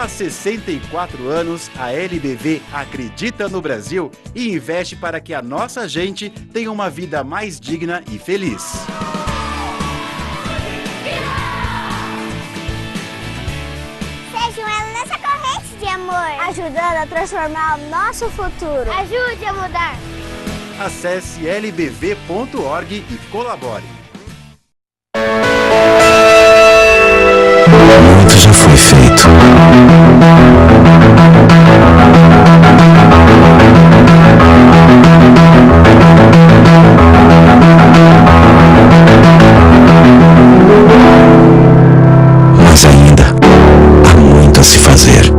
Há 64 anos, a LBV acredita no Brasil e investe para que a nossa gente tenha uma vida mais digna e feliz. Seja um elo nessa corrente de amor, ajudando a transformar o nosso futuro. Ajude a mudar. Acesse lbv.org e colabore. Muito já foi feito. Mas ainda há muito a se fazer.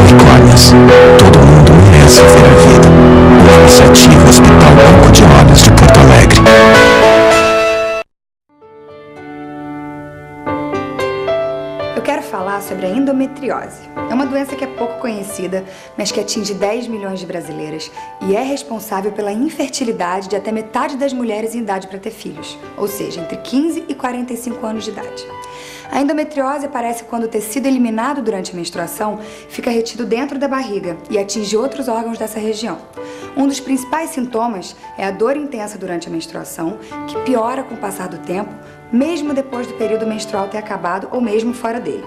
Unicórnios. Todo mundo merece ver a vida. Uma iniciativa Hospital Banco de Olhos de Porto Alegre. Eu quero falar sobre a endometriose. É uma doença que é pouco conhecida, mas que atinge 10 milhões de brasileiras e é responsável pela infertilidade de até metade das mulheres em idade para ter filhos, ou seja, entre 15 e 45 anos de idade. A endometriose aparece quando o tecido eliminado durante a menstruação fica retido dentro da barriga e atinge outros órgãos dessa região. Um dos principais sintomas é a dor intensa durante a menstruação, que piora com o passar do tempo, mesmo depois do período menstrual ter acabado ou mesmo fora dele.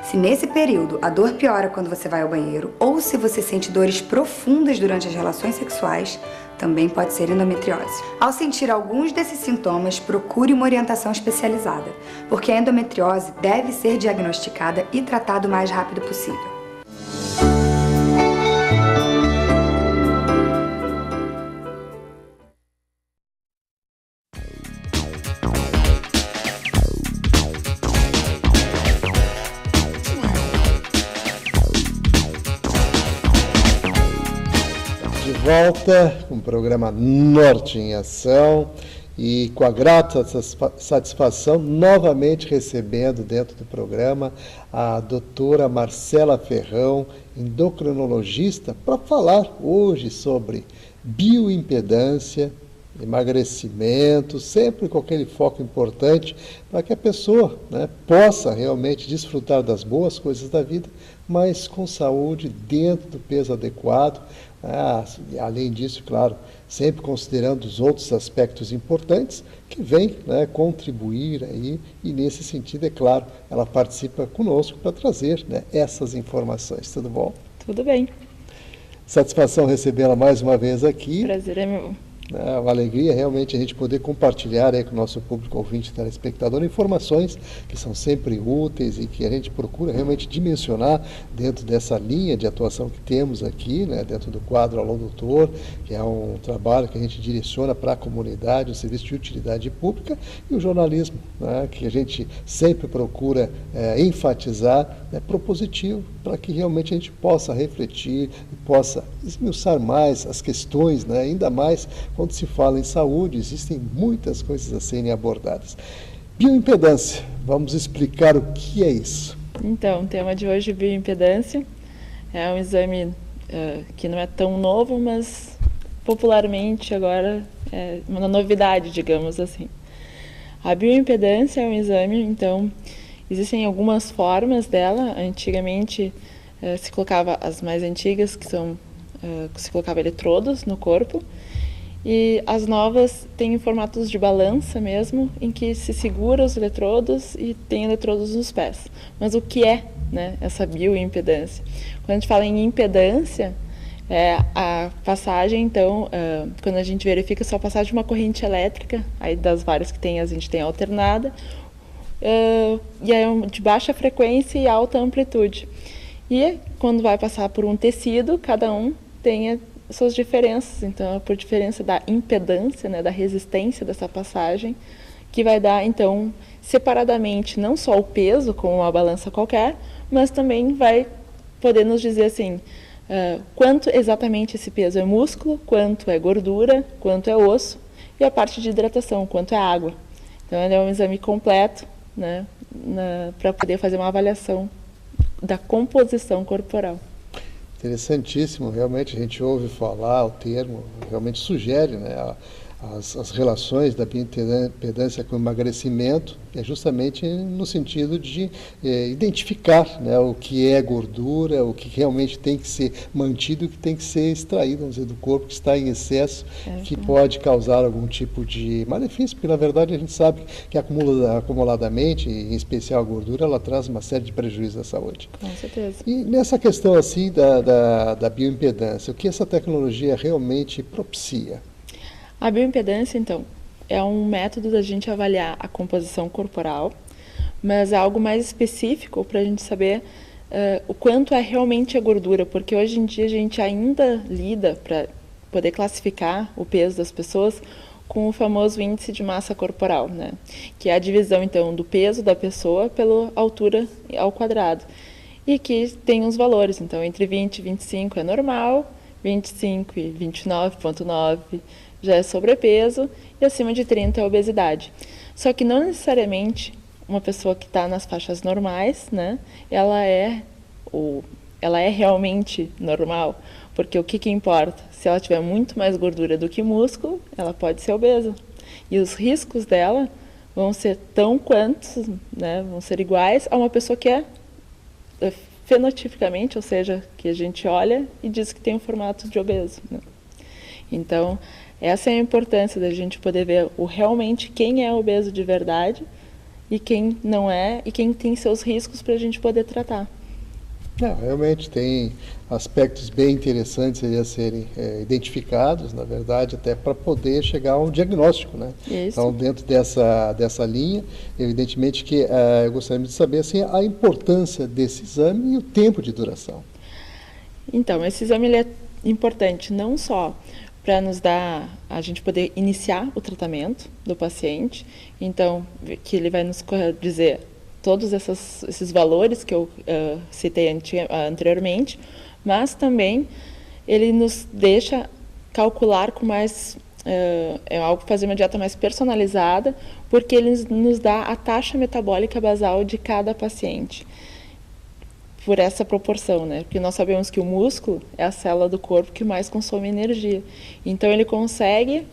Se nesse período a dor piora quando você vai ao banheiro ou se você sente dores profundas durante as relações sexuais, também pode ser endometriose. Ao sentir alguns desses sintomas, procure uma orientação especializada, porque a endometriose deve ser diagnosticada e tratada o mais rápido possível. Volta com o programa Norte em Ação e com a grata satisfação novamente recebendo dentro do programa a doutora Marcela Ferrão, endocrinologista, para falar hoje sobre bioimpedância, emagrecimento, sempre com aquele foco importante para que a pessoa, possa realmente desfrutar das boas coisas da vida, mas com saúde, dentro do peso adequado. Além disso, claro, sempre considerando os outros aspectos importantes que vêm contribuir aí, e nesse sentido, é claro, ela participa conosco para trazer essas informações. Tudo bom? Tudo bem. Satisfação recebê-la mais uma vez aqui. Prazer é meu. É uma alegria realmente a gente poder compartilhar aí com o nosso público ouvinte e telespectador informações que são sempre úteis e que a gente procura realmente dimensionar dentro dessa linha de atuação que temos aqui, dentro do quadro Alô Doutor, que é um trabalho que a gente direciona para a comunidade, o serviço de utilidade pública, e o jornalismo, que a gente sempre procura enfatizar, propositivo, para que realmente a gente possa refletir e possa esmiuçar mais as questões, ainda mais quando se fala em saúde, existem muitas coisas a serem abordadas. Bioimpedância, vamos explicar o que é isso. Então, o tema de hoje é bioimpedância. É um exame que não é tão novo, mas popularmente agora é uma novidade, digamos assim. A bioimpedância é um exame, então, existem algumas formas dela. Antigamente se colocava as mais antigas, que são, se colocava eletrodos no corpo, e as novas têm formatos de balança mesmo, em que se segura os eletrodos e tem eletrodos nos pés. Mas o que é, essa bioimpedância? Quando a gente fala em impedância, é a passagem, então, quando a gente verifica só a passagem de uma corrente elétrica, aí das várias que tem, a gente tem alternada, e é de baixa frequência e alta amplitude. E quando vai passar por um tecido, cada um tem suas diferenças, então é por diferença da impedância, da resistência dessa passagem, que vai dar, então, separadamente, não só o peso, como uma balança qualquer, mas também vai poder nos dizer assim, quanto exatamente esse peso é músculo, quanto é gordura, quanto é osso, e a parte de hidratação, quanto é água. Então, ele é um exame completo, para poder fazer uma avaliação da composição corporal. Interessantíssimo, realmente a gente ouve falar, o termo realmente sugere as relações da bioimpedância com o emagrecimento é justamente no sentido de identificar, né, o que é gordura, o que realmente tem que ser mantido e o que tem que ser extraído, vamos dizer, do corpo que está em excesso, que pode causar algum tipo de malefício, porque na verdade a gente sabe que acumuladamente, em especial a gordura, ela traz uma série de prejuízos à saúde. Com certeza. E nessa questão assim da bioimpedância, o que essa tecnologia realmente propicia? A bioimpedância, então, é um método da gente avaliar a composição corporal, mas é algo mais específico para a gente saber o quanto é realmente a gordura, porque hoje em dia a gente ainda lida, para poder classificar o peso das pessoas, com o famoso índice de massa corporal, né? Que é a divisão, então, do peso da pessoa pela altura ao quadrado. E que tem uns valores, então, entre 20 e 25 é normal, 25 e 29,9 já é sobrepeso e acima de 30 é obesidade. Só que não necessariamente uma pessoa que está nas faixas normais, né, ela é realmente normal, porque o que importa? Se ela tiver muito mais gordura do que músculo, ela pode ser obesa. E os riscos dela vão ser tão quantos, né, vão ser iguais a uma pessoa que é fenotipicamente, ou seja, que a gente olha e diz que tem um formato de obeso, né? Então, essa é a importância da gente poder ver realmente quem é obeso de verdade e quem não é, e quem tem seus riscos para a gente poder tratar. Realmente tem aspectos bem interessantes a serem identificados, na verdade, até para poder chegar a um diagnóstico, né? Isso. Então, dentro dessa linha, evidentemente que eu gostaria de saber assim, a importância desse exame e o tempo de duração. Então, esse exame ele é importante não só para nos dar, a gente poder iniciar o tratamento do paciente, então, que ele vai nos dizer todos esses valores que eu citei anteriormente, mas também ele nos deixa calcular com mais, fazer uma dieta mais personalizada, porque ele nos dá a taxa metabólica basal de cada paciente, por essa proporção, né? Porque nós sabemos que o músculo é a célula do corpo que mais consome energia. Então ele consegue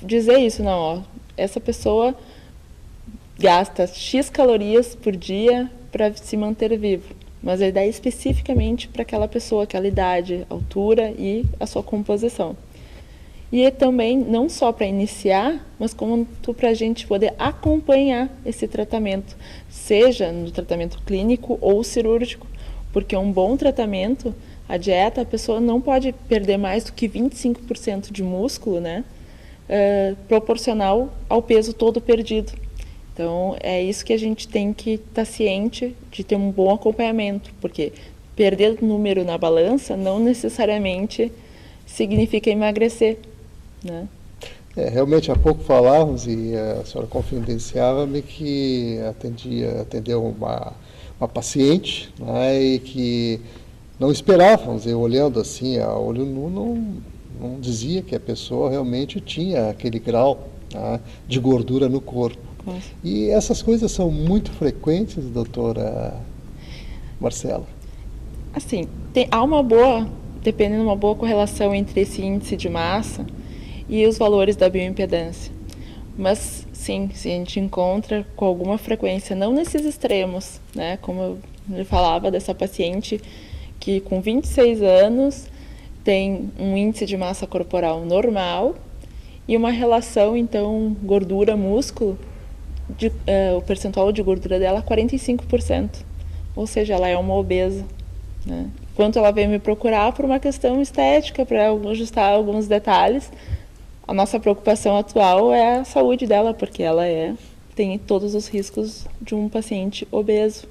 dizer isso, não, ó, essa pessoa gasta X calorias por dia para se manter vivo, mas ele dá especificamente para aquela pessoa, aquela idade, altura e a sua composição. E também, não só para iniciar, mas como para a gente poder acompanhar esse tratamento, seja no tratamento clínico ou cirúrgico, porque um bom tratamento, a dieta, a pessoa não pode perder mais do que 25% de músculo, né, proporcional ao peso todo perdido. Então, é isso que a gente tem que estar ciente de ter um bom acompanhamento, porque perder número na balança não necessariamente significa emagrecer, né? Realmente, há pouco falávamos e a senhora confidenciava-me que atendeu uma paciente, né, e que não esperava, vamos dizer, olhando assim a olho nu, não dizia que a pessoa realmente tinha aquele grau, né, de gordura no corpo. Nossa. E essas coisas são muito frequentes, doutora Marcela? Assim, há dependendo de uma boa correlação entre esse índice de massa e os valores da bioimpedância. Mas, sim, se a gente encontra com alguma frequência, não nesses extremos, né? Como eu falava dessa paciente que com 26 anos tem um índice de massa corporal normal e uma relação, então, gordura-músculo, o percentual de gordura dela é 45%. Ou seja, ela é uma obesa, né? Enquanto ela veio me procurar por uma questão estética, para ajustar alguns detalhes, a nossa preocupação atual é a saúde dela, porque ela tem todos os riscos de um paciente obeso.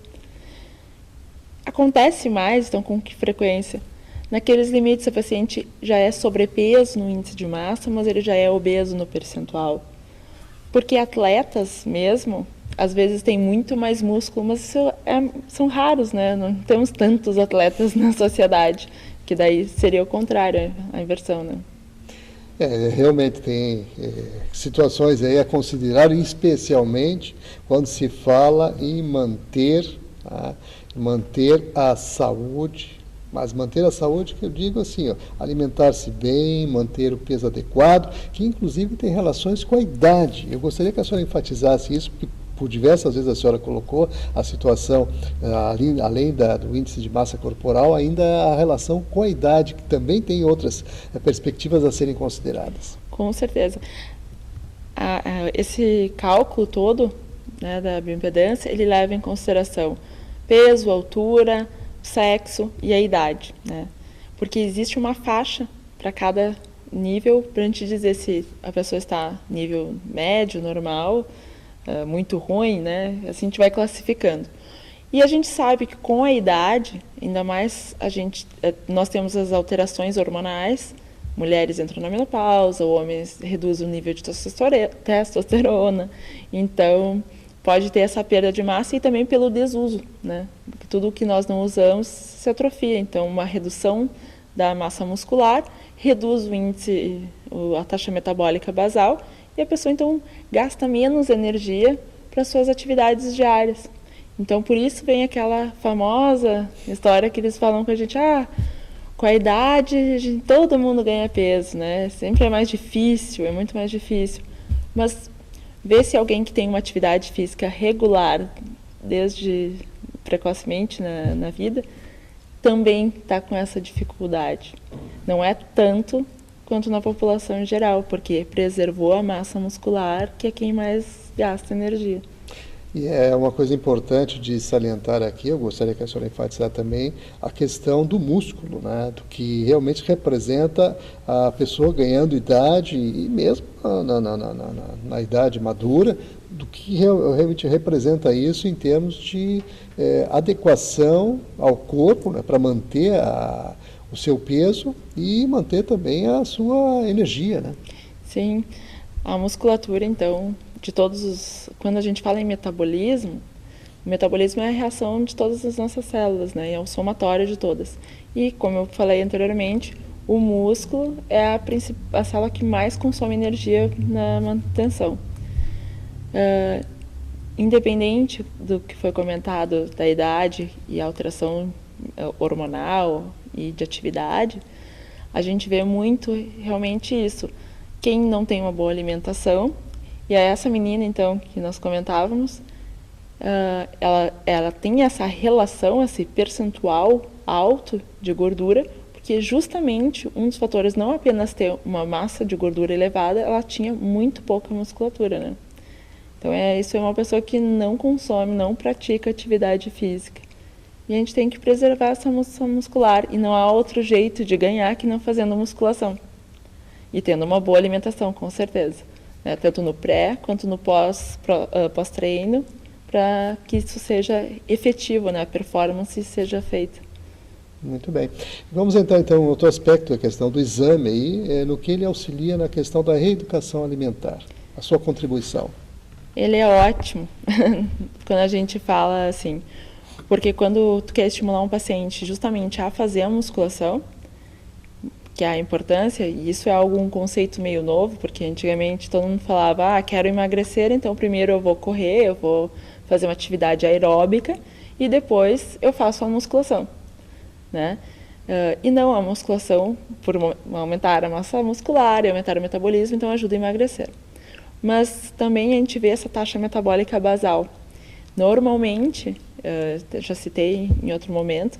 Acontece mais, então, com que frequência? Naqueles limites, o paciente já é sobrepeso no índice de massa, mas ele já é obeso no percentual. Porque atletas mesmo, às vezes têm muito mais músculo, mas isso são raros, né? Não temos tantos atletas na sociedade, que daí seria o contrário, a inversão, né? Realmente tem situações aí a considerar, especialmente quando se fala em manter a saúde Mas manter a saúde, que eu digo assim, ó, alimentar-se bem, manter o peso adequado, que inclusive tem relações com a idade. Eu gostaria que a senhora enfatizasse isso, porque por diversas vezes a senhora colocou a situação, além do índice de massa corporal, ainda a relação com a idade, que também tem outras perspectivas a serem consideradas. Com certeza. Esse cálculo todo, né, da bioimpedância, ele leva em consideração peso, altura, sexo e a idade, né? Porque existe uma faixa para cada nível, para a gente dizer se a pessoa está nível médio, normal, muito ruim, né? Assim a gente vai classificando. E a gente sabe que com a idade, ainda mais nós temos as alterações hormonais, mulheres entram na menopausa, homens reduzem o nível de testosterona, então pode ter essa perda de massa e também pelo desuso, né? Tudo o que nós não usamos se atrofia, então uma redução da massa muscular reduz o índice, a taxa metabólica basal, e a pessoa então gasta menos energia para suas atividades diárias. Então por isso vem aquela famosa história que eles falam com a gente, com a idade todo mundo ganha peso, né? Sempre é mais difícil, é muito mais difícil. Mas ver se alguém que tem uma atividade física regular, desde precocemente na vida, também está com essa dificuldade. Não é tanto quanto na população em geral, porque preservou a massa muscular, que é quem mais gasta energia. E é uma coisa importante de salientar aqui, eu gostaria que a senhora enfatizasse também a questão do músculo, né, do que realmente representa a pessoa ganhando idade, e mesmo na idade madura, do que realmente representa isso em termos de adequação ao corpo, né, para manter o seu peso e manter também a sua energia, né? Sim, a musculatura, então, quando a gente fala em metabolismo, o metabolismo é a reação de todas as nossas células, né? É o somatório de todas. E, como eu falei anteriormente, o músculo é a célula que mais consome energia na manutenção. Independente do que foi comentado da idade e alteração hormonal e de atividade, a gente vê muito realmente isso. Quem não tem uma boa alimentação, e essa menina, então, que nós comentávamos, ela tem essa relação, esse percentual alto de gordura, porque justamente um dos fatores, não apenas ter uma massa de gordura elevada, ela tinha muito pouca musculatura, né? Então, isso é uma pessoa que não consome, não pratica atividade física. E a gente tem que preservar essa massa muscular, e não há outro jeito de ganhar que não fazendo musculação. E tendo uma boa alimentação, com certeza. Né, tanto no pré quanto no pós-treino, para que isso seja efetivo, né, a performance seja feita. Muito bem. Vamos entrar então em outro aspecto, a questão do exame aí, no que ele auxilia na questão da reeducação alimentar, a sua contribuição. Ele é ótimo quando a gente fala assim, porque quando tu quer estimular um paciente justamente a fazer a musculação, que é a importância, e isso é um conceito meio novo, porque antigamente todo mundo falava, quero emagrecer, então primeiro eu vou correr, eu vou fazer uma atividade aeróbica e depois eu faço a musculação, né? E não, a musculação, por aumentar a massa muscular e aumentar o metabolismo, então ajuda a emagrecer. Mas também a gente vê essa taxa metabólica basal. Normalmente, já citei em outro momento,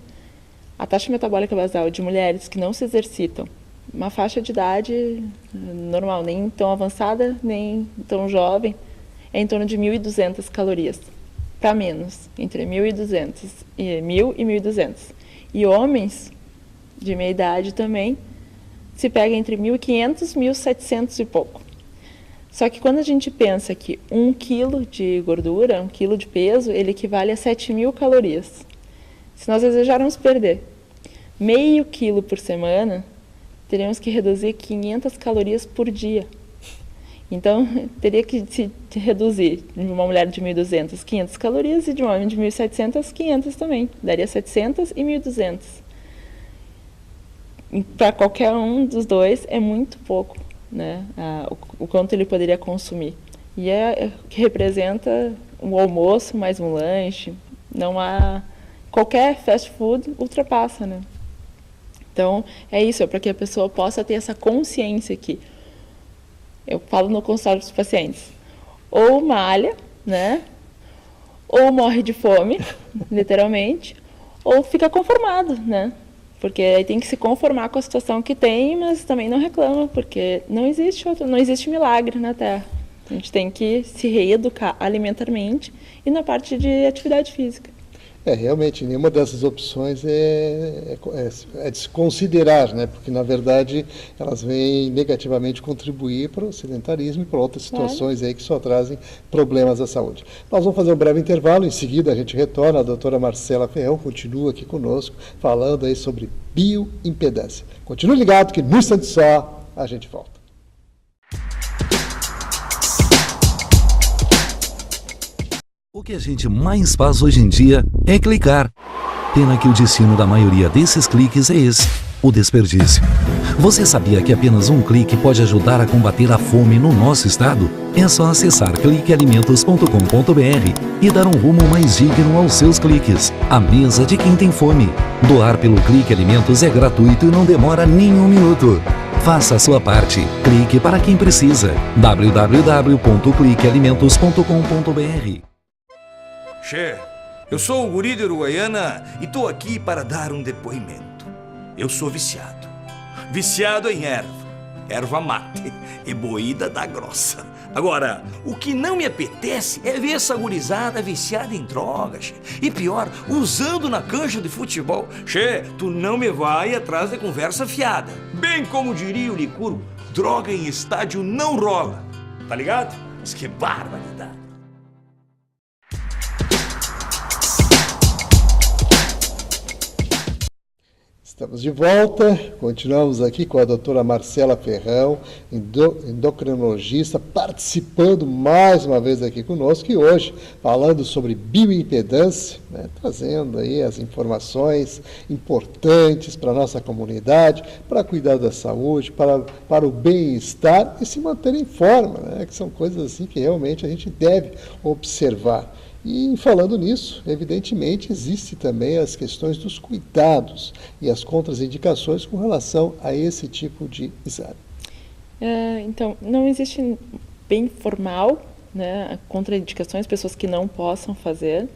a taxa metabólica basal de mulheres que não se exercitam, uma faixa de idade normal, nem tão avançada, nem tão jovem, é em torno de 1.200 calorias, para menos, entre 1.200 e 1.000 e 1.200. E homens de meia idade também se pega entre 1.500 e 1.700 e pouco. Só que quando a gente pensa que 1 quilo de gordura, 1 quilo de peso, ele equivale a 7.000 calorias. Se nós desejarmos perder meio quilo por semana, teríamos que reduzir 500 calorias por dia. Então, teria que se reduzir de uma mulher de 1.200, 500 calorias, e de um homem de 1.700, 500 também. Daria 700 e 1.200. Para qualquer um dos dois, é muito pouco, né? O quanto ele poderia consumir. E é que representa um almoço mais um lanche. Não há... Qualquer fast food ultrapassa, né? Então, é isso, é para que a pessoa possa ter essa consciência que eu falo no consultório dos pacientes, ou malha, né? Ou morre de fome, literalmente, ou fica conformado, né? Porque aí tem que se conformar com a situação que tem, mas também não reclama, porque não existe milagre na Terra. A gente tem que se reeducar alimentarmente e na parte de atividade física. Realmente, nenhuma dessas opções é de se considerar, né? Porque, na verdade, elas vêm negativamente contribuir para o sedentarismo e para outras situações aí que só trazem problemas à saúde. Nós vamos fazer um breve intervalo, em seguida a gente retorna, a doutora Marcela Ferrão continua aqui conosco, falando aí sobre bioimpedância. Continue ligado que no instante só a gente volta. O que a gente mais faz hoje em dia é clicar. Pena que o destino da maioria desses cliques é esse, o desperdício. Você sabia que apenas um clique pode ajudar a combater a fome no nosso estado? É só acessar cliquealimentos.com.br e dar um rumo mais digno aos seus cliques. A mesa de quem tem fome. Doar pelo Clique Alimentos é gratuito e não demora nem um minuto. Faça a sua parte. Clique para quem precisa. www.cliquealimentos.com.br. Che, eu sou o guri de Uruguaiana e tô aqui para dar um depoimento. Eu sou viciado. Viciado em erva mate e moída da grossa. Agora, o que não me apetece é ver essa gurizada viciada em drogas, che. E pior, usando na cancha de futebol. Che, tu não me vai atrás de conversa fiada. Bem como diria o Licurgo, droga em estádio não rola. Tá ligado? Mas que barbaridade. Estamos de volta, continuamos aqui com a doutora Marcela Ferrão, endocrinologista, participando mais uma vez aqui conosco e hoje falando sobre bioimpedância, né, trazendo aí as informações importantes para a nossa comunidade, para cuidar da saúde, para o bem-estar e se manter em forma, né, que são coisas assim que realmente a gente deve observar. E falando nisso, evidentemente, existe também as questões dos cuidados e as contraindicações com relação a esse tipo de exame. Então, não existe bem formal, né, contraindicações, pessoas que não possam fazer.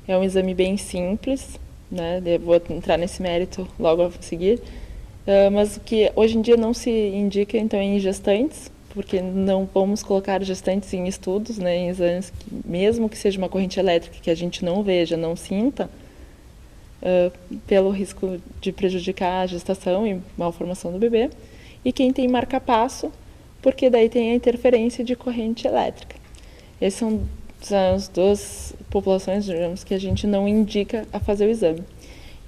É um exame bem simples, né, eu vou entrar nesse mérito logo a seguir, mas o que hoje em dia não se indica, então, em gestantes, porque não vamos colocar gestantes em estudos, né, em exames, mesmo que seja uma corrente elétrica que a gente não veja, não sinta, pelo risco de prejudicar a gestação e malformação do bebê. E quem tem marca-passo, porque daí tem a interferência de corrente elétrica. Essas são as duas populações, digamos, que a gente não indica a fazer o exame.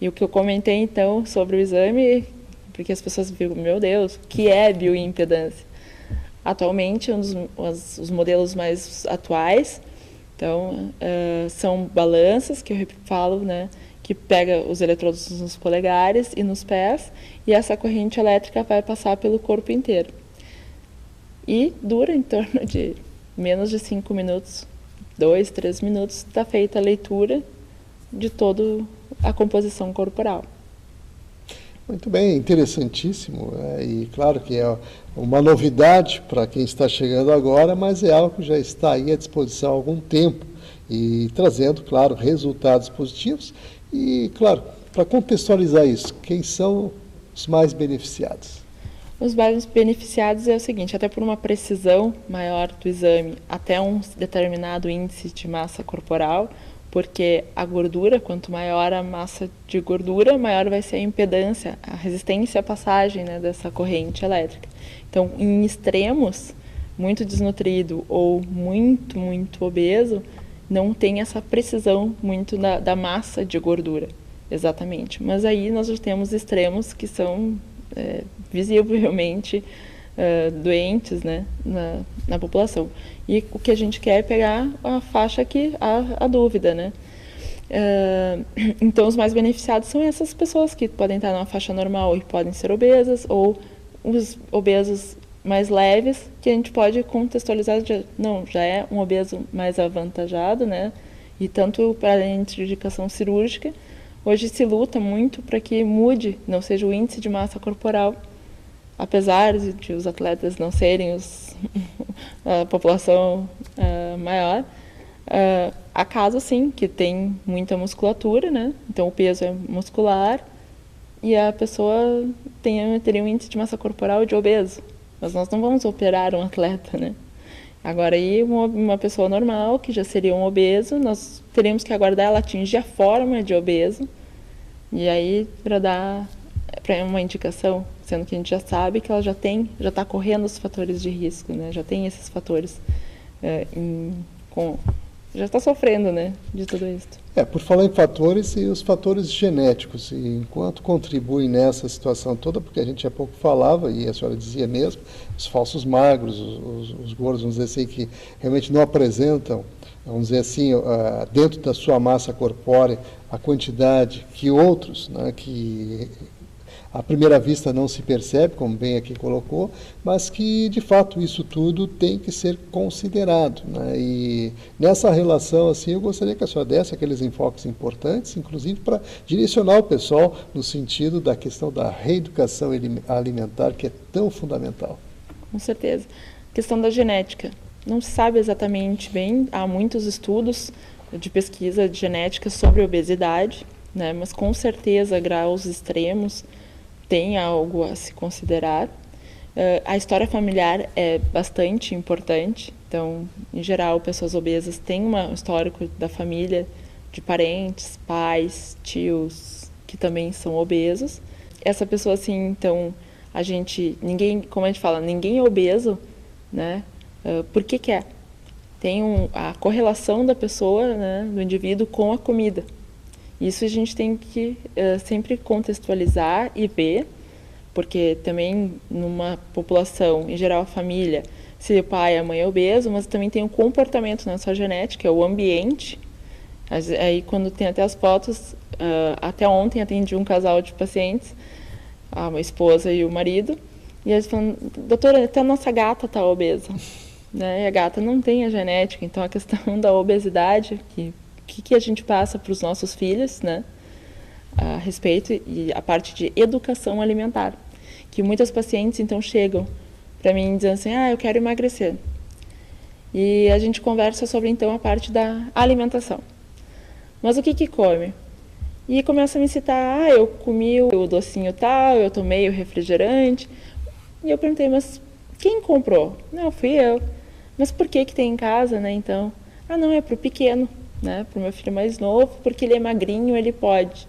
E o que eu comentei, então, sobre o exame, porque as pessoas ficam, meu Deus, o que é bioimpedância? Atualmente, os modelos mais atuais, então, são balanças, que eu falo, né, que pega os eletrodos nos polegares e nos pés, e essa corrente elétrica vai passar pelo corpo inteiro. E dura em torno de menos de 5 minutos, 2, 3 minutos, está feita a leitura de toda a composição corporal. Muito bem, interessantíssimo, e claro que é uma novidade para quem está chegando agora, mas é algo que já está aí à disposição há algum tempo e trazendo, claro, resultados positivos e, claro, para contextualizar isso, quem são os mais beneficiados? Os mais beneficiados é o seguinte, até por uma precisão maior do exame, até um determinado índice de massa corporal, porque a gordura, quanto maior a massa de gordura, maior vai ser a impedância, a resistência à passagem, né, dessa corrente elétrica. Então, em extremos, muito desnutrido ou muito, muito obeso, não tem essa precisão muito da massa de gordura, exatamente. Mas aí nós já temos extremos que são visivelmente doentes, né, na população. E o que a gente quer é pegar a faixa que há a dúvida, né? Então, os mais beneficiados são essas pessoas que podem estar numa faixa normal e podem ser obesas, ou os obesos mais leves, que a gente pode contextualizar, já é um obeso mais avantajado, né? E tanto para a indicação cirúrgica, Hoje se luta muito para que mude, não seja o índice de massa corporal, apesar de os atletas não serem a população maior. Há casos, sim, que tem muita musculatura, né? Então o peso é muscular e a pessoa teria um índice de massa corporal de obeso. Mas nós não vamos operar um atleta, né? Agora, aí uma pessoa normal, que já seria um obeso, nós teríamos que aguardar ela atingir a forma de obeso, e aí para dar uma indicação, sendo que a gente já sabe que ela já está correndo os fatores de risco, né? Já tem esses fatores, já está sofrendo, né, de tudo isso. Por falar em fatores, e os fatores genéticos, e enquanto contribuem nessa situação toda, porque a gente há pouco falava, e a senhora dizia mesmo, os falsos magros, os gordos, vamos dizer assim, que realmente não apresentam, vamos dizer assim, dentro da sua massa corpórea, a quantidade que outros, né, que à primeira vista não se percebe, como bem aqui colocou, mas que, de fato, isso tudo tem que ser considerado, né? E nessa relação, assim, eu gostaria que a senhora desse aqueles enfoques importantes, inclusive para direcionar o pessoal no sentido da questão da reeducação alimentar, que é tão fundamental. Com certeza. A questão da genética. Não se sabe exatamente bem, há muitos estudos de pesquisa de genética sobre obesidade, né? Mas com certeza graus extremos tem algo a se considerar. A história familiar é bastante importante. Então, em geral, pessoas obesas têm um histórico da família, de parentes, pais, tios, que também são obesos. Essa pessoa, assim, então, como a gente fala, ninguém é obeso, né? Por que é? Tem a correlação da pessoa, né, do indivíduo com a comida. Isso a gente tem que sempre contextualizar e ver, porque também numa população, em geral a família, se o pai e a mãe é obeso, mas também tem um comportamento na sua genética, é o ambiente. Aí quando tem até as fotos, até ontem atendi um casal de pacientes, a esposa e o marido, e eles falam, doutora, até a nossa gata está obesa, né? E a gata não tem a genética, então a questão da obesidade, que a gente passa para os nossos filhos, né, a respeito, e a parte de educação alimentar, que muitas pacientes então chegam para mim dizendo assim, eu quero emagrecer, e a gente conversa sobre então a parte da alimentação, mas o que come? E começa a me citar, eu comi o docinho tal, eu tomei o refrigerante, e eu perguntei, mas quem comprou? Não, fui eu. Mas por que tem em casa, né, então? Não, é para o pequeno, né, para o meu filho mais novo, porque ele é magrinho, ele pode.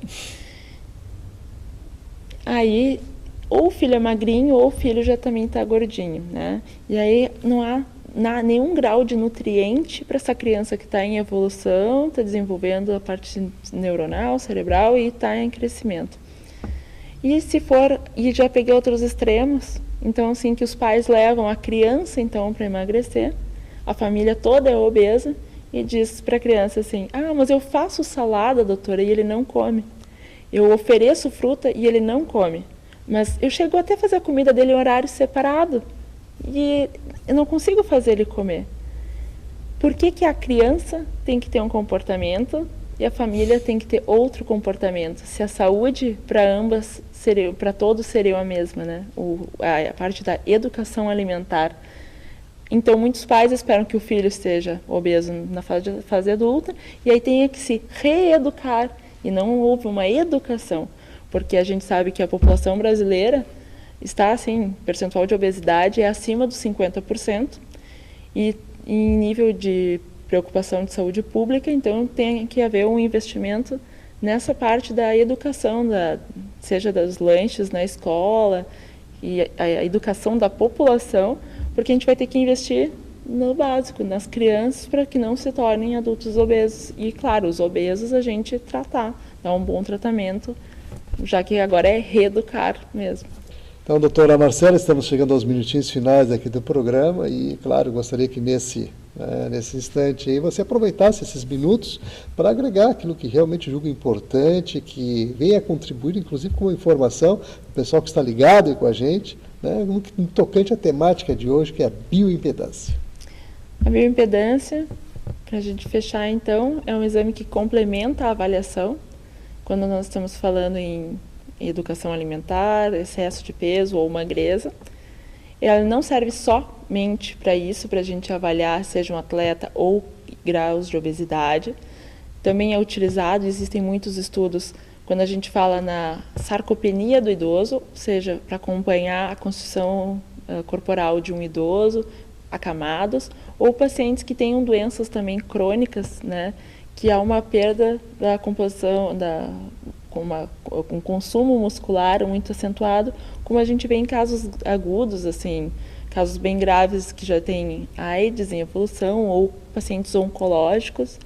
Aí, ou o filho é magrinho, ou o filho já também está gordinho, né? E aí não há nenhum grau de nutriente para essa criança que está em evolução, está desenvolvendo a parte neuronal, cerebral e está em crescimento. E já peguei outros extremos, então assim, que os pais levam a criança então para emagrecer, a família toda é obesa, e diz para a criança assim, mas eu faço salada, doutora, e ele não come. Eu ofereço fruta e ele não come. Mas eu chego até a fazer a comida dele em horário separado e eu não consigo fazer ele comer. Por que a criança tem que ter um comportamento e a família tem que ter outro comportamento? Se a saúde para todos seria a mesma, né? A parte da educação alimentar. Então, muitos pais esperam que o filho esteja obeso na fase adulta e aí tenha que se reeducar. E não houve uma educação, porque a gente sabe que a população brasileira está, assim, percentual de obesidade é acima dos 50%. E em nível de preocupação de saúde pública, então tem que haver um investimento nessa parte da educação, seja dos lanches na escola e a educação da população, porque a gente vai ter que investir no básico, nas crianças, para que não se tornem adultos obesos. E, claro, os obesos a gente dar um bom tratamento, já que agora é reeducar mesmo. Então, doutora Marcela, estamos chegando aos minutinhos finais aqui do programa e, claro, gostaria que nesse instante aí você aproveitasse esses minutos para agregar aquilo que realmente julgo importante, que venha contribuir, inclusive, com informação para o pessoal que está ligado aí com a gente, né, no tocante à temática de hoje, que é a bioimpedância. A bioimpedância, para a gente fechar então, é um exame que complementa a avaliação. quando nós estamos falando em educação alimentar, excesso de peso ou magreza. Ela não serve somente para isso, para a gente avaliar seja um atleta ou graus de obesidade. Também é utilizado, existem muitos estudos, quando a gente fala na sarcopenia do idoso, ou seja, para acompanhar a construção corporal de um idoso, acamados, ou pacientes que tenham doenças também crônicas, né, que há uma perda da composição, com um consumo muscular muito acentuado, como a gente vê em casos agudos, assim, casos bem graves que já têm AIDS em evolução, ou pacientes oncológicos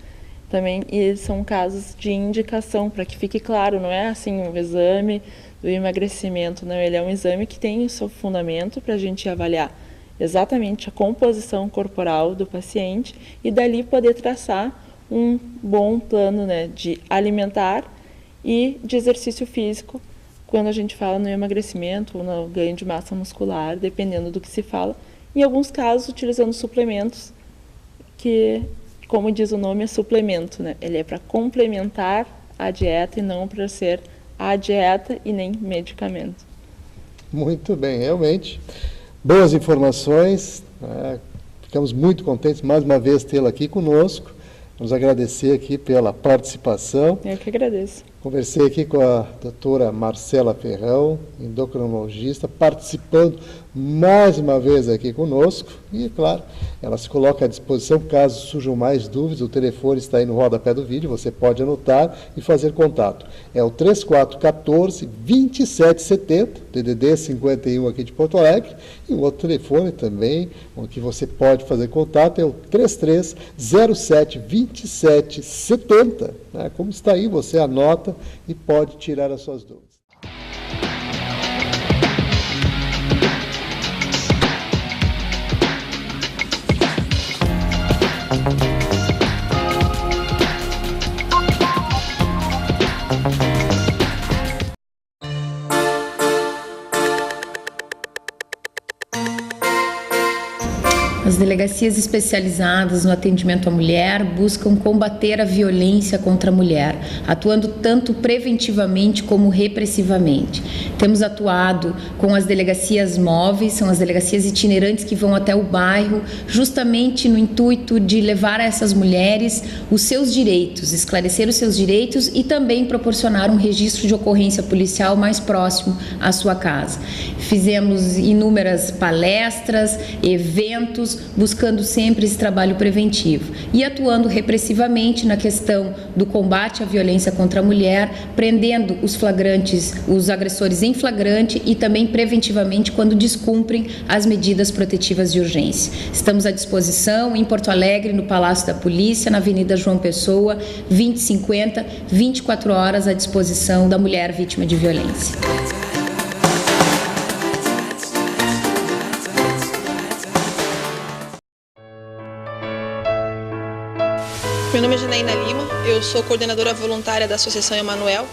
também, e são casos de indicação, para que fique claro, não é assim um exame do emagrecimento, não, ele é um exame que tem o seu fundamento para a gente avaliar exatamente a composição corporal do paciente e dali poder traçar um bom plano, né, de alimentar e de exercício físico, quando a gente fala no emagrecimento ou no ganho de massa muscular, dependendo do que se fala. Em alguns casos, utilizando suplementos, que, como diz o nome, é suplemento, né? Ele é para complementar a dieta e não para ser a dieta e nem medicamento. Muito bem, realmente. Boas informações, né? Ficamos muito contentes mais uma vez tê-la aqui conosco. Vamos agradecer aqui pela participação. Eu que agradeço. Conversei aqui com a doutora Marcela Ferrão, endocrinologista, participando mais uma vez aqui conosco. E, claro, ela se coloca à disposição caso surjam mais dúvidas. O telefone está aí no rodapé do vídeo, você pode anotar e fazer contato. É o 3414-2770, DDD 51 aqui de Porto Alegre. E o outro telefone também, o que você pode fazer contato, é o 3307-2770. Né? Como está aí, você anota e pode tirar as suas dúvidas. As delegacias especializadas no atendimento à mulher buscam combater a violência contra a mulher, atuando tanto preventivamente como repressivamente. Temos atuado com as delegacias móveis, são as delegacias itinerantes que vão até o bairro, justamente no intuito de levar a essas mulheres os seus direitos, esclarecer os seus direitos e também proporcionar um registro de ocorrência policial mais próximo à sua casa. Fizemos inúmeras palestras, eventos, buscando sempre esse trabalho preventivo e atuando repressivamente na questão do combate à violência contra a mulher, prendendo os flagrantes, os agressores em flagrante e também preventivamente quando descumprem as medidas protetivas de urgência. Estamos à disposição em Porto Alegre, no Palácio da Polícia, na Avenida João Pessoa, 2050, 24 horas à disposição da mulher vítima de violência. Meu nome é Janaína Lima, eu sou coordenadora voluntária da Associação Emanuel.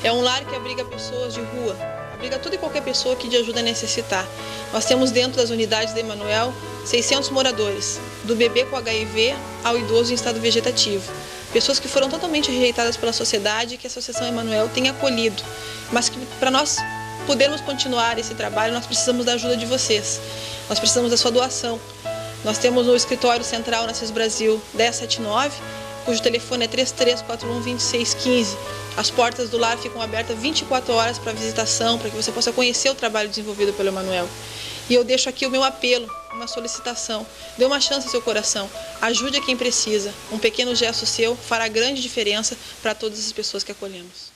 É um lar que abriga pessoas de rua, abriga toda e qualquer pessoa que de ajuda necessitar. Nós temos dentro das unidades da Emanuel 600 moradores, do bebê com HIV ao idoso em estado vegetativo. Pessoas que foram totalmente rejeitadas pela sociedade e que a Associação Emanuel tem acolhido. Mas que para nós podermos continuar esse trabalho, nós precisamos da ajuda de vocês. Nós precisamos da sua doação. Nós temos o escritório central na CIS Brasil 1079, cujo telefone é 3341-2615. As portas do lar ficam abertas 24 horas para visitação, para que você possa conhecer o trabalho desenvolvido pelo Emanuel. E eu deixo aqui o meu apelo, uma solicitação. Dê uma chance ao seu coração, ajude a quem precisa. Um pequeno gesto seu fará grande diferença para todas as pessoas que acolhemos.